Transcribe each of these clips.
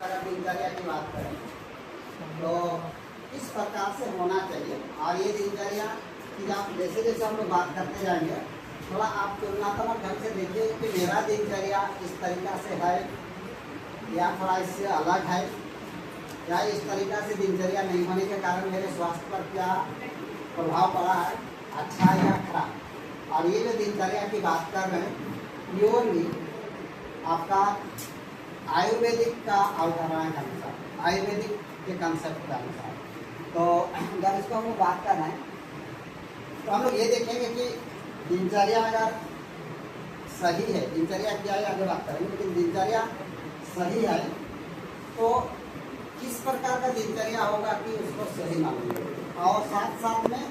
अगर दिनचर्या की बात करें तो इस प्रकार से होना चाहिए। और ये दिनचर्या की आप जैसे जैसे हम लोग बात करते जाएंगे थोड़ा आप तुलनात्मक ढंग से देखिए कि मेरा दिनचर्या इस तरीका से है या थोड़ा इससे अलग है, या इस तरीका से दिनचर्या नहीं होने के कारण मेरे स्वास्थ्य पर क्या प्रभाव पड़ा है, अच्छा या खराब। और ये जो दिनचर्या की बात कर रहे हैं प्योरली आपका आयुर्वेदिक का अवधारणा के अनुसार, आयुर्वेदिक के कंसेप्ट के अनुसार। तो जब इसको हम लोग बात कर रहे हैं तो हम लोग ये देखेंगे कि दिनचर्या अगर सही है, दिनचर्या क्या है आगे बात करेंगे, लेकिन दिनचर्या सही है तो किस प्रकार का दिनचर्या होगा कि उसको सही मानेंगे। और साथ साथ में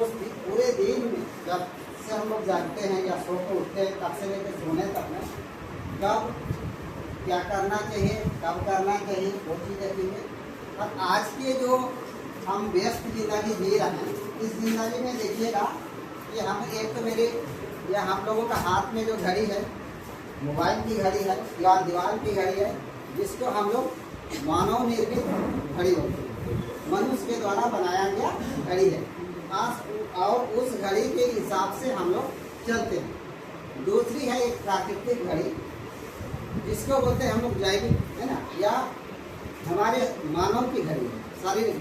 उस पूरे दिन में जब से हम लोग जागते हैं या सो के उठते हैं तब से लेकर सोने तक में कब क्या करना चाहिए, कब करना चाहिए, वो चीज़ देखेंगे। और आज के जो हम व्यस्त जिंदगी जी रहे हैं इस जिंदगी में देखिएगा कि हम एक तो मेरे या हम लोगों का हाथ में जो घड़ी है, मोबाइल की घड़ी है या दीवार की घड़ी है, जिसको हम लोग मानव निर्मित घड़ी होती है, मनुष्य के द्वारा बनाया गया घड़ी है। और उस घड़ी के हिसाब से हम लोग चलते हैं। दूसरी है एक प्राकृतिक घड़ी जिसको बोलते हैं हम लोग जैविक, है ना, या हमारे मानव की घड़ी है, शारीरिक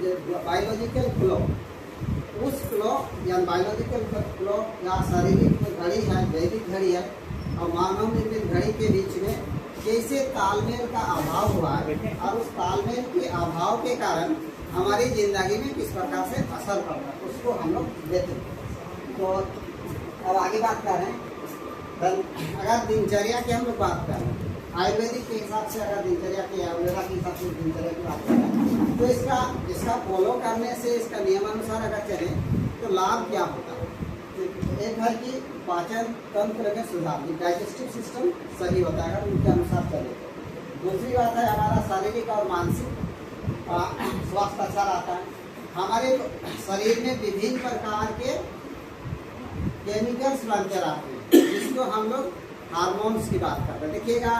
बायोलॉजिकल क्लॉक। उस क्लॉक या बायोलॉजिकल क्लॉक या शारीरिक घड़ी है, जैविक घड़ी है, और मानव निर्मित घड़ी के बीच में जैसे तालमेल का अभाव हुआ है और उस तालमेल के अभाव के कारण हमारी जिंदगी में किस प्रकार से असर पड़ रहा है उसको हम लोग देते हैं। तो अब आगे बात कर रहे हैं, अगर दिनचर्या की हम लोग बात कर रहे हैं आयुर्वेदिक के हिसाब से, अगर दिनचर्या की आयुर्वेदा के हिसाब से दिनचर्या की बात कर रहे हैं तो इसका फॉलो करने से, इसका नियमानुसार अगर चलें तो लाभ क्या होता है। एक है कि पाचन तंत्र में सुधार, डाइजेस्टिव सिस्टम सही होता है अगर उनके अनुसार चले। दूसरी बात है हमारा शारीरिक और मानसिक स्वास्थ्य अच्छा रहता है। हमारे शरीर में विभिन्न प्रकार के केमिकल्स बनते रहते हैं जिसको हम लोग हार्मोन्स की बात करते हैं। देखिएगा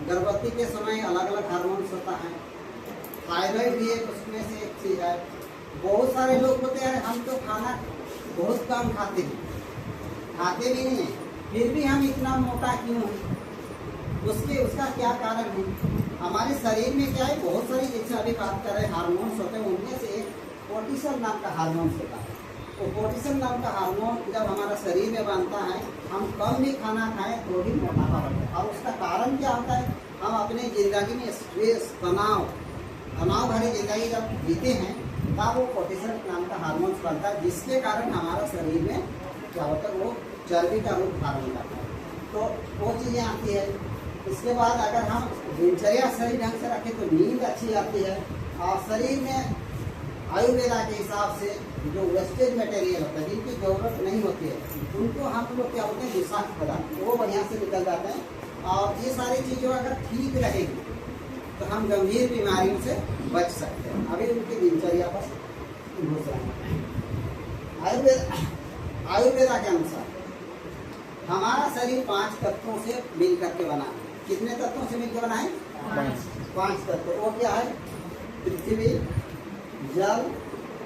गर्भवती के समय अलग अलग हार्मोन्स होता है, थायराइड भी एक उसमें से एक चीज़ है। बहुत सारे लोग होते हैं हम तो खाना बहुत कम खाते हैं, खाते भी नहीं हैं, फिर भी हम इतना मोटा क्यों हैं, उसका क्या कारण है। हमारे शरीर में क्या है, बहुत सारी जैसे अभी बात कर रहे हैं हार्मोन्स होते हैं, उनमें से एक कोर्टिसोल नाम का हार्मोन होता है। तो कोर्टिसोल नाम का हार्मोन जब हमारा शरीर में बनता है, हम कम भी खाना खाएं तो भी मोटापा बढ़ता है। और उसका कारण क्या होता है, हम अपने ज़िंदगी में स्ट्रेस, तनाव भरी ज़िंदगी जब जीते हैं तब वो कोर्टिसोल नाम का हार्मोन बनता है, जिसके कारण हमारा शरीर में क्या होता है, वो चर्बी का रूप धारण करता है। तो वो चीज़ें आती है। इसके बाद अगर हम दिनचर्या सही ढंग से रखें तो नींद अच्छी आती है। और शरीर में आयुर्वेदा के हिसाब से जो वेस्टेज मटेरियल होता है, जिनकी जरूरत नहीं होती है, उनको हम लोग क्या बोलते हैं विषाक्त पदार्थ, वो बढ़िया से निकल जाते हैं। और ये सारी चीज़ें अगर ठीक रहेगी तो हम गंभीर बीमारियों से बच सकते हैं। अभी उनकी दिनचर्या पर घुस रहे हैं। आयुर्वेदा के अनुसार हमारा शरीर 5 तत्वों से मिल करके बना है। कितने तत्वों से मिलकर बना है? 5 तत्व। वो क्या है? पृथ्वी, जल,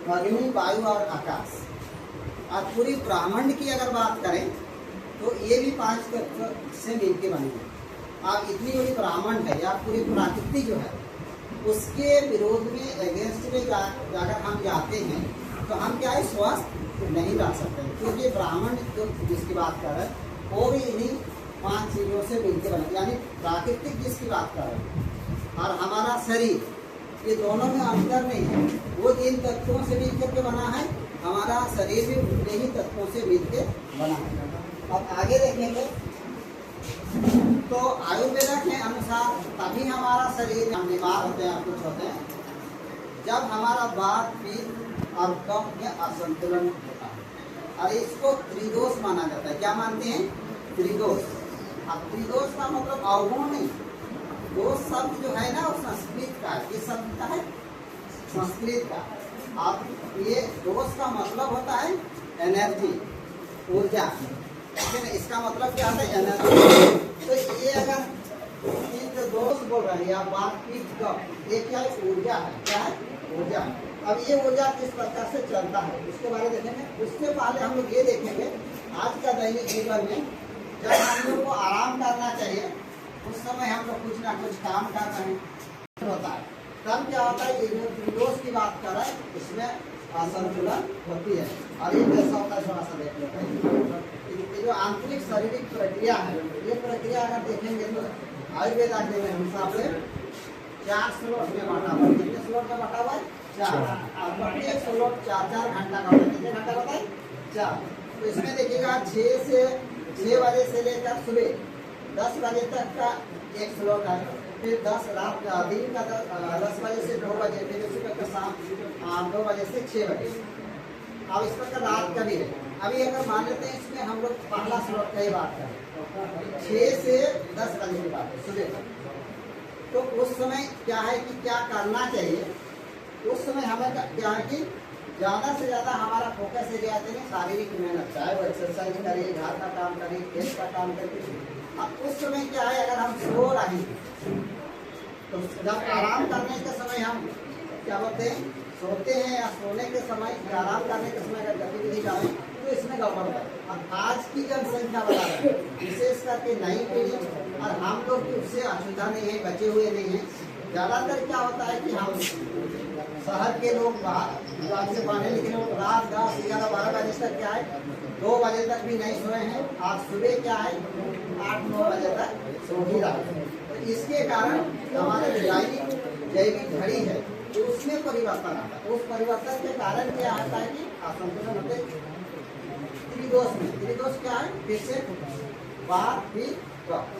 अग्नि, वायु और आकाश। और पूरी ब्रह्मांड की अगर बात करें तो ये भी 5 तत्व से मिलकर बनी है। अब इतनी बड़ी ब्रह्मांड है या पूरी प्रकृति जो है उसके विरोध में, अगेंस्ट में अगर हम जाते हैं तो हम क्या है, स्वस्थ नहीं रह सकते, क्योंकि ब्राह्मण जो जिसकी बात कर रहे हैं वो भी इन्हीं 5 चीज़ों से मिलकर बने, यानी प्राकृतिक जिसकी बात कर रहे हैं और हमारा शरीर, ये दोनों में अंतर नहीं है। वो जिन तत्वों से मिलकर के बना है, हमारा शरीर भी उतने ही तत्वों से मिलकर बना है। अब आगे देखेंगे तो आयुर्वेदा के अनुसार तभी हमारा शरीर, हम बीमार होते हैं, कुछ होते हैं जब हमारा वात, पित्त और कफ में असंतुलन होता है। और इसको त्रिदोष माना जाता है। क्या मानते हैं? त्रिदोष। अब त्रिदोष का मतलब अवगुण नहीं, दोष शब्द जो है ना वो संस्कृत का है। किस शब्द का है? संस्कृत का। अब ये दोष का मतलब होता है एनर्जी, ऊर्जा। इसका मतलब क्या होता है? एनर्जी। तो ये अगर दोस्त बोल रहे हैं या बात की कब, ये क्या है? ऊर्जा है। क्या है? ऊर्जा। अब ये ऊर्जा किस प्रकार से चलता है उसके बारे में देखेंगे। उससे पहले हम लोग ये देखेंगे आज का दैनिक जीवन में जब हम लोग को आराम करना चाहिए उस समय हम लोग कुछ ना कुछ काम कर रहे हैं होता है, तब क्या होता है? ये जो त्रिदोष की बात कर रहे हैं इसमें असंतुलन होती है। और ये कैसा होता है थोड़ा सा देख लेते हैं। ये जो आंतरिक शारीरिक प्रक्रिया है, ये प्रक्रिया अगर देखेंगे तो आयुर्वेद के हिसाब से 4 स्लॉट में बांटा हुआ है। कितने स्लॉट में बांटा हुआ है? 4। प्रत्येक स्लॉट 4-4 घंटा का होता है। कितने घंटा होता है? 4। तो इसमें देखिएगा 6 बजे से लेकर सुबह 10 बजे तक का एक स्लॉट है, फिर 10 रात का दिन का 10 बजे से 2 बजे, फिर सुबह का शाम 2 बजे से 6 बजे। अब इस पर रात का भी है। अभी अगर मान लेते हैं इसमें हम लोग पहला स्लॉट का ही बात करें 6 से 10 बजे की बात है सुबह तक, तो उस समय क्या है कि क्या करना चाहिए? उस समय हमें क्या है कि ज़्यादा से ज़्यादा हमारा फोकस एरिया है शारीरिक मेहनत, चाहे वो एक्सरसाइज करिए, घर का काम करिए, खेत का काम करिए। अब उस समय क्या है अगर हम सो रहे हैं तो जब आराम करने के समय हम क्या बोलते हैं सोते हैं या सोने के समय या आराम करने के समय अगर गतिविधि करें तो इसमें गड़बड़ है। अब आज की जनसंख्या बढ़ा है विशेष करके नई पीढ़ी, और हम लोग भी उससे अछूता नहीं है, बचे हुए नहीं हैं। ज़्यादातर क्या होता है कि हम शहर के लोग बाहर से पढ़ने लिखे लोग रात 10, 11, 12 बजे तक क्या है 2 बजे तक भी नहीं सोए हैं। आज सुबह क्या है 8-9 बजे तक सो ही रहे हैं। तो इसके कारण हमारे जैविक घड़ी है तो उसमें परिवर्तन आता है। उस परिवर्तन के कारण क्या आता है कि असंतुलन होते त्रिदोष में। त्रिदोष क्या है? फिर से बात भी कब।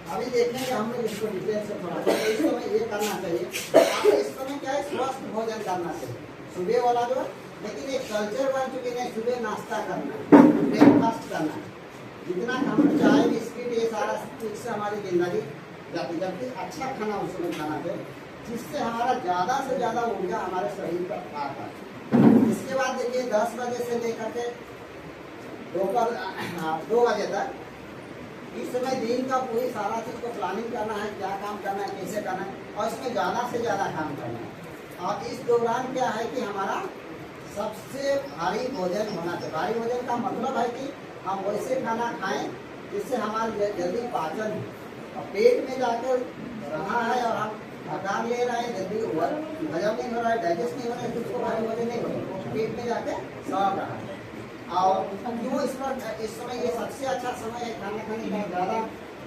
अभी देखेंगे हम लोग इसको डिटेल से थोड़ा। इस समय ये करना चाहिए आपको, इस समय क्या है स्वस्थ भोजन करना चाहिए सुबह वाला जो है, लेकिन एक कल्चर बन चुके हैं सुबह नाश्ता करना, ब्रेकफास्ट करना। जितना हम चाय बिस्किट ये सारा कुछ से हमारी जिंदगी जाती, जबकि अच्छा खाना उस समय खाना चाहिए जिससे हमारा ज़्यादा से ज़्यादा ऊर्जा हमारे शरीर पर आता है। इसके बाद देखिए 10 बजे से लेकर के दोपहर 2 बजे तक, इस समय दिन का पूरी सारा चीज़ को प्लानिंग करना है, क्या काम करना है, कैसे करना है, और इसमें ज़्यादा से ज़्यादा काम करना है। और इस दौरान क्या है कि हमारा सबसे भारी भोजन होना चाहिए। भारी भोजन का मतलब है कि हम वैसे खाना खाएं जिससे हमारी जल्दी पाचन हो, और पेट में जाकर रहा है और हम थकान ले रहे हैं, जल्दी हजम नहीं हो रहा है, डाइजेस्ट नहीं हो रहा है, तो उसको भारी भोजन नहीं हो रहा है, पेट में जाकर सड़ रहा है। और क्यों इस समय ये सबसे अच्छा समय है खाना खाने का, ज़्यादा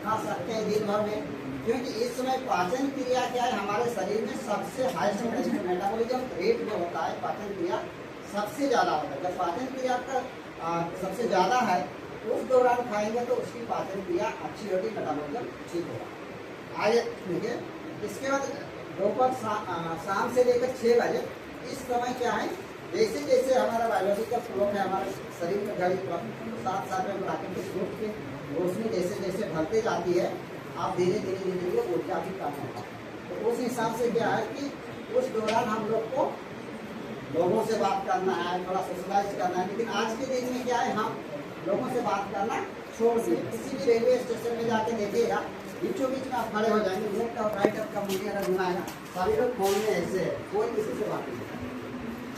खा सकते हैं दिन भर में, क्योंकि इस समय पाचन क्रिया क्या है हमारे शरीर में सबसे हाईएस्ट मेटाबॉलिज्म रेट जो होता है पाचन क्रिया सबसे ज़्यादा होता है। जब पाचन क्रिया का सबसे ज़्यादा है उस दौरान खाएंगे तो उसकी पाचन क्रिया अच्छी होगी, मेटाबॉलिज्म ठीक होगा। आगे देखिए इसके बाद दोपहर शाम से लेकर 6 बजे इस समय क्या है जैसे जैसे हमारा बायोलॉजिकल क्लॉक है, हमारे शरीर में घड़ी साथ साथ में प्राकृतिक रूप से रोशनी जैसे जैसे ढलते जाती है, आप धीरे धीरे धीरे ऊर्जा भी कम होगा। तो उस हिसाब से क्या है कि उस दौरान हम लोग को लोगों से बात करना है, थोड़ा सोशलाइज करना है। लेकिन आज के दिन में क्या है हम लोगों से बात करना छोड़ दिए। किसी भी रेलवे स्टेशन में जाके देखिएगा बीचों बीच में आप खड़े हो जाएंगे, लेफ्ट और राइट अप का मुझे अगर घुमाएगा सभी लोग फोन में ऐसे है, कोई किसी से बात नहीं।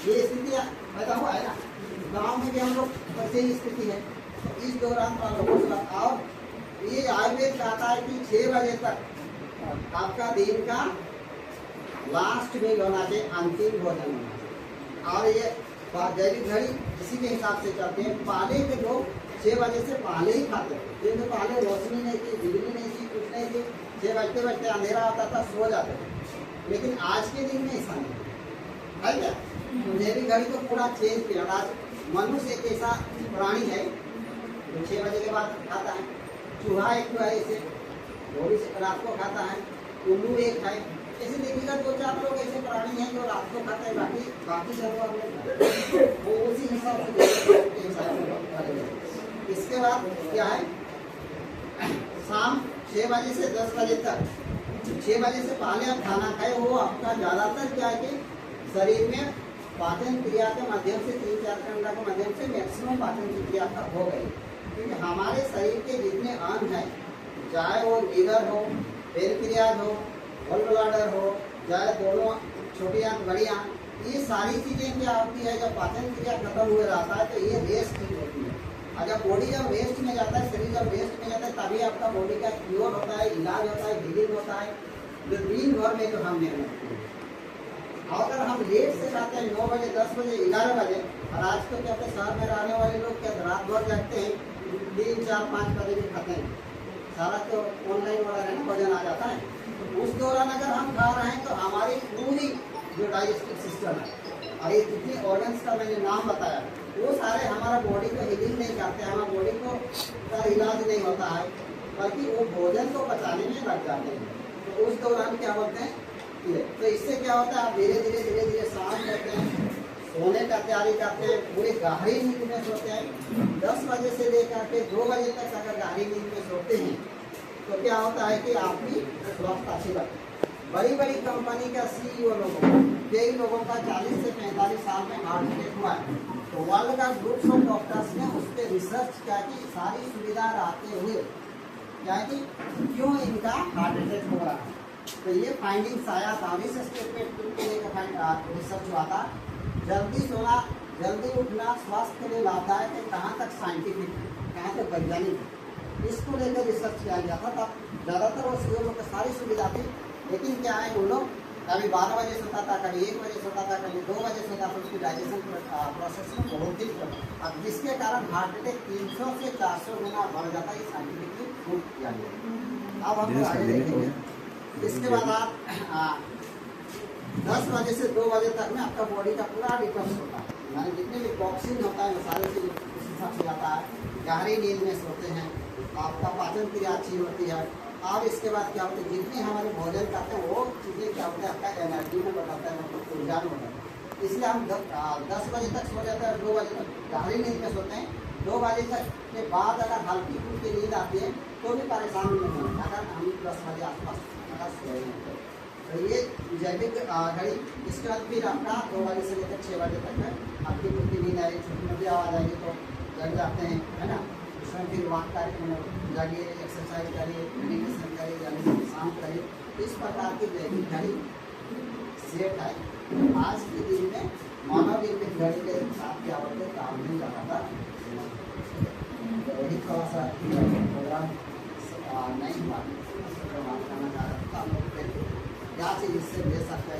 ये स्थिति पैदा हुआ है ना, गाँव में भी हम लोग ऐसे ही स्थिति है। तो इस दौरान लोगों से और ये आयुर्वेद कहता है कि 6 बजे तक आपका दिन का लास्ट मील होना चाहिए, अंतिम भोजन होना चाहिए। और ये जैविक घड़ी इसी के हिसाब से चलते हैं। पहले के लोग 6 बजे से पहले ही खाते थे, क्योंकि पहले रोशनी नहीं थी, बिजली नहीं थी, कुछ नहीं थी, 6 बजते बजते अंधेरा होता था, सो जाते थे। लेकिन आज के दिन में ऐसा नहीं है क्या? जैविक घड़ी को पूरा चेंज किया। आज मनुष्य एक ऐसा प्राणी है जो 6 बजे के बाद खाता है। चूहा एक है ऐसे, घोड़ी से रात को खाता है, उल्लू एक है। ऐसे देखिएगा 2-4 लोग ऐसे प्राणी हैं जो रात को खाते हैं, बाकी जानवर लोग वो उसी हिसाब से। इसके बाद क्या है शाम 6 बजे से 10 बजे तक, 6 बजे से पहले आप खाना खाए, वो आपका ज़्यादातर क्या है कि शरीर में पाचन क्रिया के माध्यम से 3-4 घंटा के माध्यम से मैक्सिमम पाचन क्रिया का हो गई। क्योंकि हमारे शरीर के जितने अंग हैं, चाहे वो लीवर हो, पेनक्रियाज हो, गॉल ब्लैडर हो, चाहे दोनों छोटी आंत बड़ी आंत, ये सारी चीज़ें क्या होती है, जब पाचन क्रिया खत्म हुए रहता है तो ये रेस्ट होती है। और जब बॉडी जब रेस्ट में जाता है, शरीर जब रेस्ट में जाता है, तभी आपका बॉडी का क्योर होता है, इलाज होता है, हीलिंग होता है, जो दिन भर में जो हम मेहनत करते हैं। अगर हम लेट से खाते हैं 9 बजे, 10 बजे, 11 बजे, और आज तो क्या कहते हैं शहर में रहने वाले लोग क्या रात भर जागते हैं, 3, 4, 5 बजे भी खाते हैं, सारा तो ऑनलाइन वगैरह ना भोजन आ जाता है। तो उस दौरान अगर हम खा रहे हैं तो हमारी पूरी जो डाइजेस्टिव सिस्टम है और ये जितने ऑर्गन्स का मैंने नाम बताया, वो सारे हमारा बॉडी को हीलिंग नहीं करते, हमारा बॉडी को का इलाज नहीं होता है, बल्कि वो भोजन को पचाने में लग जाते हैं। तो उस दौरान क्या बोलते हैं ये, तो इससे क्या होता है, आप धीरे धीरे शांत करते हैं, सोने का तैयारी करते हैं, पूरे गहरी नींद में सोते हैं। 10 बजे से लेकर के 2 बजे तक अगर गहरी नींद में सोते हैं तो क्या होता है कि आपकी स्वास्थ्य अच्छी लगती है। बड़ी बड़ी कंपनी का CEO लोगों को, कई लोगों का 40 से 45 साल में हार्ट अटैक हुआ है। तो वर्ल्ड का ग्रुप्स ऑफ डॉक्टर्स ने उस पर रिसर्च किया कि सारी सुविधा रहते हुए क्या है कि क्यों इनका हार्ट अटैक हो रहा है। तो ये फाइंडिंग्स आया था, रिसर्च रिसर्च हुआ था। जल्दी सोना, जल्दी उठना स्वास्थ्य के लिए लाभदायक है, कहाँ तक साइंटिफिक है, कहाँ तक वैज्ञानिक है, इसको लेकर रिसर्च किया गया था। तब ज़्यादातर वो CEO लोग को सारी सुविधा थी, लेकिन क्या है वो लोग कभी 12 बजे सोता था, कभी 1 बजे सोता था, कभी 2 बजे सोता था, उसकी डाइजेशन प्रोसेस में बहुत ही अब जिसके कारण हार्ट अटैक 300 से 400 गुना बढ़ जाता है। ये साइंटिफिकली प्रूव किया गया। अब हम आगे देखेंगे। इसके बाद आप 10 बजे से 2 बजे तक में आपका बॉडी का पूरा डिटॉक्स होता है, यानी जितने भी टॉक्सिन होता है वो सारे चीज उस हिसाब से जाता है। गहरी नींद में सोते हैं, आपका पाचन क्रिया अच्छी होती है। और इसके बाद क्या होता है, जितने हमारे भोजन करते हैं वो चीज़ें क्या होता है आपका एनर्जी में बढ़ाता है, मतलब ऊर्जा में बढ़ाता है। इसलिए हम 10 बजे तक सो जाते हैं, 2 बजे तक गहरी नींद में सोते हैं। 2 बजे तक के बाद अगर हल्की फुल्की नींद आती है तो भी परेशान नहीं होता, अगर हम 10 बजे आसपास अगर सोए हैं तो ये जैविक घड़ी। इसके बाद फिर आपका 2 बजे से लेकर 6 बजे तक है, हल्की फुल्की नींद आएगी, छोटी मोटी आवाज़ आएगी तो जग जाते हैं, है ना। उसमें फिर वॉक करिए, जाइए, एक्सरसाइज करिए, मेडिटेशन करिए, यानी शांत रहिए। इस प्रकार की जैविक घड़ी सेट है। आज के दिन में मानव निर्मित घड़ी के साथ क्या होते हैं, काम नहीं ज़्यादातर तो वही थोड़ा सा प्रोग्राम नहीं हुआ, करना चाह रहा था। क्या चीज़ इससे दे सकते